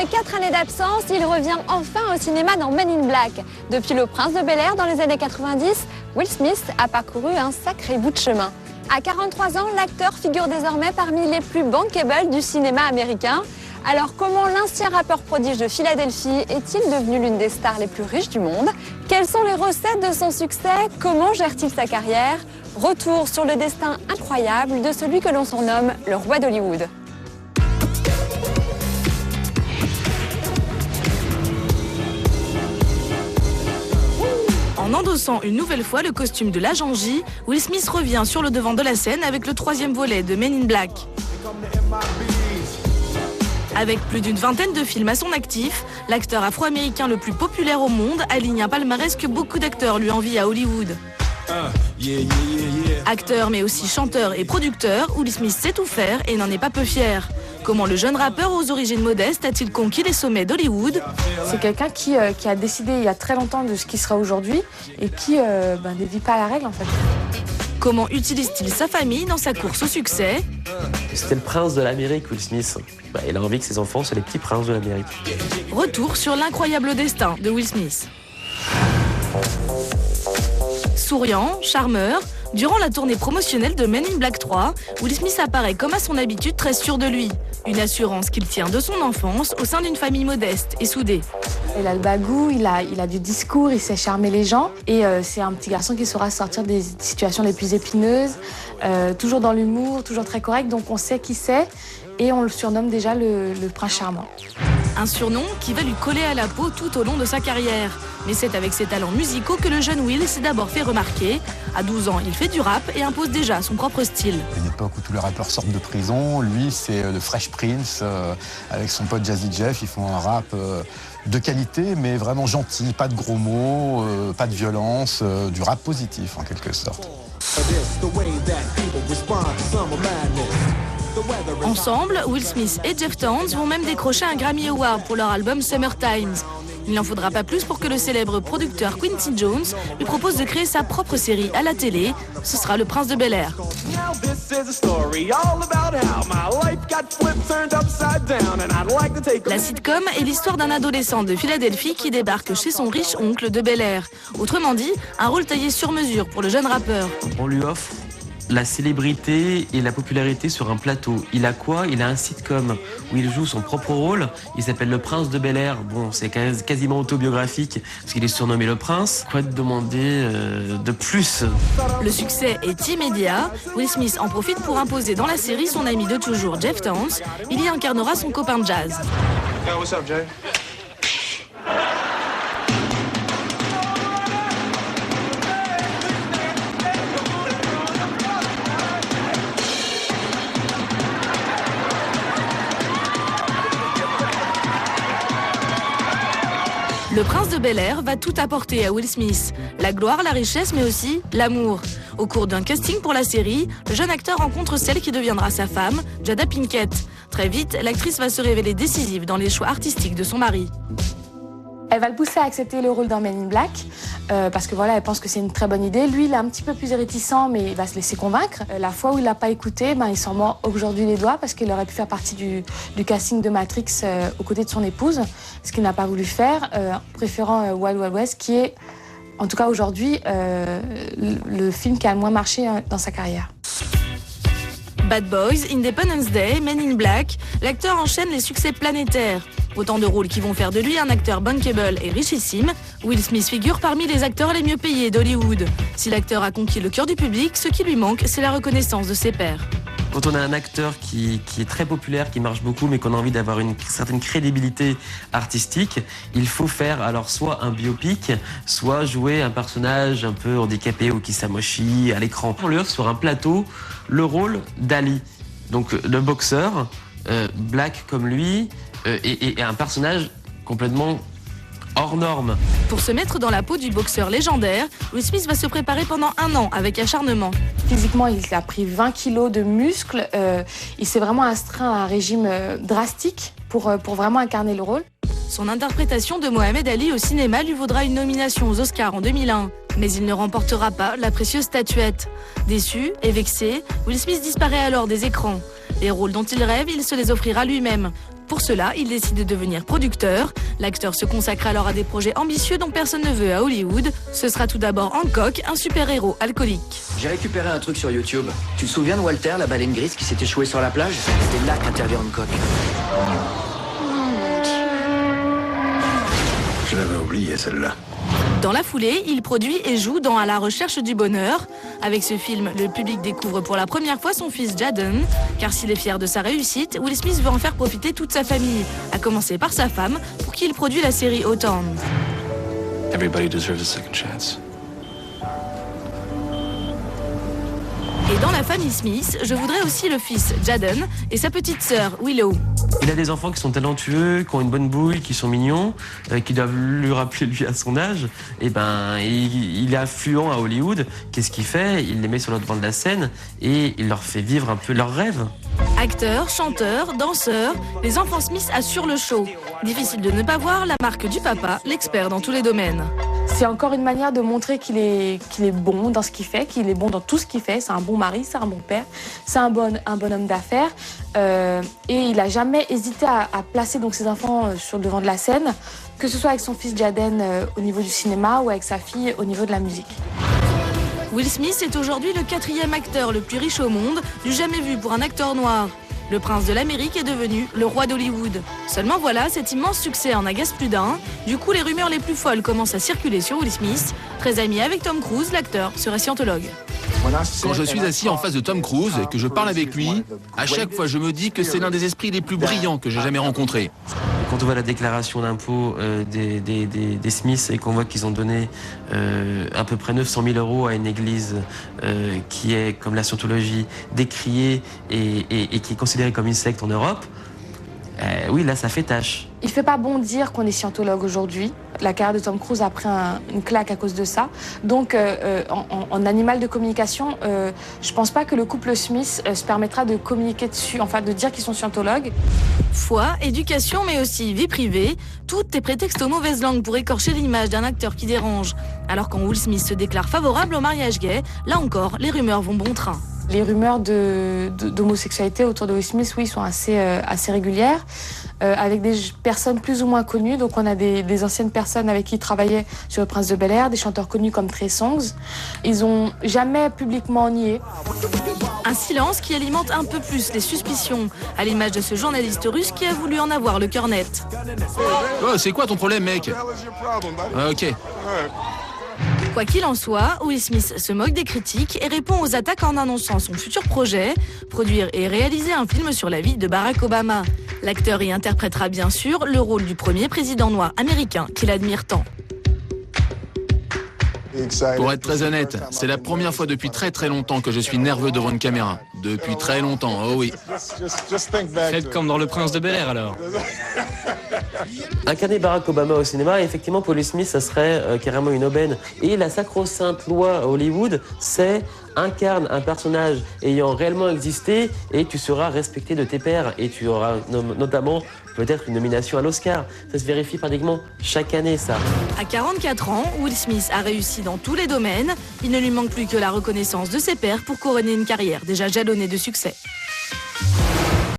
Après 4 années d'absence, il revient enfin au cinéma dans Men in Black. Depuis Le Prince de Bel-Air dans les années 90, Will Smith a parcouru un sacré bout de chemin. À 43 ans, l'acteur figure désormais parmi les plus bankable du cinéma américain. Alors comment l'ancien rappeur prodige de Philadelphie est-il devenu l'une des stars les plus riches du monde? Quelles sont les recettes de son succès? Comment gère-t-il sa carrière? Retour sur le destin incroyable de celui que l'on surnomme le roi d'Hollywood. En endossant une nouvelle fois le costume de l'agent J, Will Smith revient sur le devant de la scène avec le 3e volet de Men in Black. Avec plus d'une vingtaine de films à son actif, l'acteur afro-américain le plus populaire au monde aligne un palmarès que beaucoup d'acteurs lui envient à Hollywood. Acteur mais aussi chanteur et producteur, Will Smith sait tout faire et n'en est pas peu fier. Comment le jeune rappeur aux origines modestes a-t-il conquis les sommets d'Hollywood? C'est quelqu'un qui a décidé il y a très longtemps de ce qu'il sera aujourd'hui et qui ne vit pas à la règle en fait. Comment utilise-t-il sa famille dans sa course au succès? C'était le prince de l'Amérique, Will Smith. Il a envie que ses enfants soient les petits princes de l'Amérique. Retour sur l'incroyable destin de Will Smith. Souriant, charmeur, durant la tournée promotionnelle de Men in Black 3, Will Smith apparaît comme à son habitude très sûr de lui. Une assurance qu'il tient de son enfance au sein d'une famille modeste et soudée. Il a le bagou, il a du discours, il sait charmer les gens. Et c'est un petit garçon qui saura sortir des situations les plus épineuses, toujours dans l'humour, toujours très correct. Donc on sait qui c'est et on le surnomme déjà le prince charmant. Un surnom qui va lui coller à la peau tout au long de sa carrière. Mais c'est avec ses talents musicaux que le jeune Will s'est d'abord fait remarquer. À 12 ans, il fait du rap et impose déjà son propre style. Une époque où tous les rappeurs sortent de prison, lui c'est le Fresh Prince, avec son pote Jazzy Jeff, ils font un rap de qualité mais vraiment gentil, pas de gros mots, pas de violence, du rap positif en quelque sorte. Ensemble, Will Smith et Jeff Towns vont même décrocher un Grammy Award pour leur album Summertime. Il n'en faudra pas plus pour que le célèbre producteur Quincy Jones lui propose de créer sa propre série à la télé. Ce sera Le Prince de Bel-Air. La sitcom est l'histoire d'un adolescent de Philadelphie qui débarque chez son riche oncle de Bel-Air. Autrement dit, un rôle taillé sur mesure pour le jeune rappeur. On lui offre la célébrité et la popularité sur un plateau. Il a quoi? Il a un sitcom où il joue son propre rôle. Il s'appelle Le Prince de Bel-Air. Bon, c'est quasiment autobiographique parce qu'il est surnommé Le Prince. Quoi de demander de plus? Le succès est immédiat. Will Smith en profite pour imposer dans la série son ami de toujours, Jeff Towns. Il y incarnera son copain de jazz. Yo, what's up, Jay? Le Prince de Bel-Air va tout apporter à Will Smith. La gloire, la richesse, mais aussi l'amour. Au cours d'un casting pour la série, le jeune acteur rencontre celle qui deviendra sa femme, Jada Pinkett. Très vite, l'actrice va se révéler décisive dans les choix artistiques de son mari. Elle va le pousser à accepter le rôle dans Men in Black parce que voilà, elle pense que c'est une très bonne idée. Lui, il est un petit peu plus réticent, mais il va se laisser convaincre. La fois où il l'a pas écouté, il s'en mord aujourd'hui les doigts parce qu'il aurait pu faire partie du casting de Matrix aux côtés de son épouse, ce qu'il n'a pas voulu faire, préférant Wild Wild West, qui est, en tout cas aujourd'hui, le film qui a le moins marché dans sa carrière. Bad Boys, Independence Day, Men in Black, l'acteur enchaîne les succès planétaires. Autant de rôles qui vont faire de lui un acteur bankable et richissime. Will Smith figure parmi les acteurs les mieux payés d'Hollywood. Si l'acteur a conquis le cœur du public, ce qui lui manque, c'est la reconnaissance de ses pairs. Quand on a un acteur qui est très populaire, qui marche beaucoup, mais qu'on a envie d'avoir une certaine crédibilité artistique, il faut faire alors soit un biopic, soit jouer un personnage un peu handicapé ou qui s'amochit à l'écran. On lui offre sur un plateau le rôle d'Ali, donc le boxeur, black comme lui, et un personnage complètement hors norme. Pour se mettre dans la peau du boxeur légendaire, Will Smith va se préparer pendant 1 an avec acharnement. Physiquement, il a pris 20 kilos de muscles. Il s'est vraiment astreint à un régime drastique pour vraiment incarner le rôle. Son interprétation de Mohamed Ali au cinéma lui vaudra une nomination aux Oscars en 2001. Mais il ne remportera pas la précieuse statuette. Déçu et vexé, Will Smith disparaît alors des écrans. Les rôles dont il rêve, il se les offrira lui-même. Pour cela, il décide de devenir producteur. L'acteur se consacre alors à des projets ambitieux dont personne ne veut à Hollywood. Ce sera tout d'abord Hancock, un super-héros alcoolique. J'ai récupéré un truc sur YouTube. Tu te souviens de Walter, la baleine grise qui s'est échouée sur la plage? C'est là qu'intervient Hancock. Je l'avais oublié celle-là. Dans la foulée, il produit et joue dans À la recherche du bonheur. Avec ce film, le public découvre pour la première fois son fils Jaden. Car s'il est fier de sa réussite, Will Smith veut en faire profiter toute sa famille, à commencer par sa femme, pour qui il produit la série Hawthorne. Everybody deserves a second chance. Et dans la famille Smith, je voudrais aussi le fils Jaden et sa petite sœur Willow. Il a des enfants qui sont talentueux, qui ont une bonne bouille, qui sont mignons, qui doivent lui rappeler lui à son âge. Et ben, il est affluent à Hollywood. Qu'est-ce qu'il fait? Il les met sur le devant de la scène et il leur fait vivre un peu leurs rêves. Acteurs, chanteurs, danseurs, les enfants Smith assurent le show. Difficile de ne pas voir la marque du papa, l'expert dans tous les domaines. C'est encore une manière de montrer qu'il est bon dans ce qu'il fait, qu'il est bon dans tout ce qu'il fait. C'est un bon mari, c'est un bon père, c'est un bon homme d'affaires. Et il n'a jamais hésité à placer donc ses enfants sur le devant de la scène, que ce soit avec son fils Jaden au niveau du cinéma ou avec sa fille au niveau de la musique. Will Smith est aujourd'hui le 4e acteur le plus riche au monde, du jamais vu pour un acteur noir. Le prince de l'Amérique est devenu le roi d'Hollywood. Seulement voilà, cet immense succès en agace plus d'un. Du coup, les rumeurs les plus folles commencent à circuler sur Will Smith. Très ami avec Tom Cruise, l'acteur serait scientologue. Quand je suis assis en face de Tom Cruise et que je parle avec lui, à chaque fois je me dis que c'est l'un des esprits les plus brillants que j'ai jamais rencontrés. Quand on voit la déclaration d'impôt des Smiths et qu'on voit qu'ils ont donné à peu près 900 000 € à une église qui est, comme la scientologie, décriée et qui est considérée comme une secte en Europe, oui, là, ça fait tâche. Il ne fait pas bon dire qu'on est scientologue aujourd'hui. La carrière de Tom Cruise a pris une claque à cause de ça. Donc, en animal de communication, je ne pense pas que le couple Smith se permettra de communiquer dessus, enfin de dire qu'ils sont scientologues. Foi, éducation, mais aussi vie privée, tout est prétexte aux mauvaises langues pour écorcher l'image d'un acteur qui dérange. Alors quand Will Smith se déclare favorable au mariage gay, là encore, les rumeurs vont bon train. Les rumeurs d'homosexualité autour de Will Smith, oui, sont assez régulières, avec des personnes plus ou moins connues. Donc on a des anciennes personnes avec qui il travaillait sur Le Prince de Bel-Air, des chanteurs connus comme Trey Songz. Ils n'ont jamais publiquement nié. Un silence qui alimente un peu plus les suspicions, à l'image de ce journaliste russe qui a voulu en avoir le cœur net. Oh, c'est quoi ton problème, mec? Ok. Quoi qu'il en soit, Will Smith se moque des critiques et répond aux attaques en annonçant son futur projet, produire et réaliser un film sur la vie de Barack Obama. L'acteur y interprétera bien sûr le rôle du premier président noir américain qu'il admire tant. Pour être très honnête, c'est la première fois depuis très très longtemps que je suis nerveux devant une caméra. Depuis très longtemps, oh oui. Faites comme dans Le Prince de Bel-Air alors. Incarner Barack Obama au cinéma, effectivement, pour Will Smith, ça serait carrément une aubaine. Et la sacro-sainte loi à Hollywood, c'est incarne un personnage ayant réellement existé et tu seras respecté de tes pairs. Et tu auras notamment peut-être une nomination à l'Oscar. Ça se vérifie pratiquement chaque année, ça. À 44 ans, Will Smith a réussi dans tous les domaines. Il ne lui manque plus que la reconnaissance de ses pairs pour couronner une carrière déjà jalonnée de succès.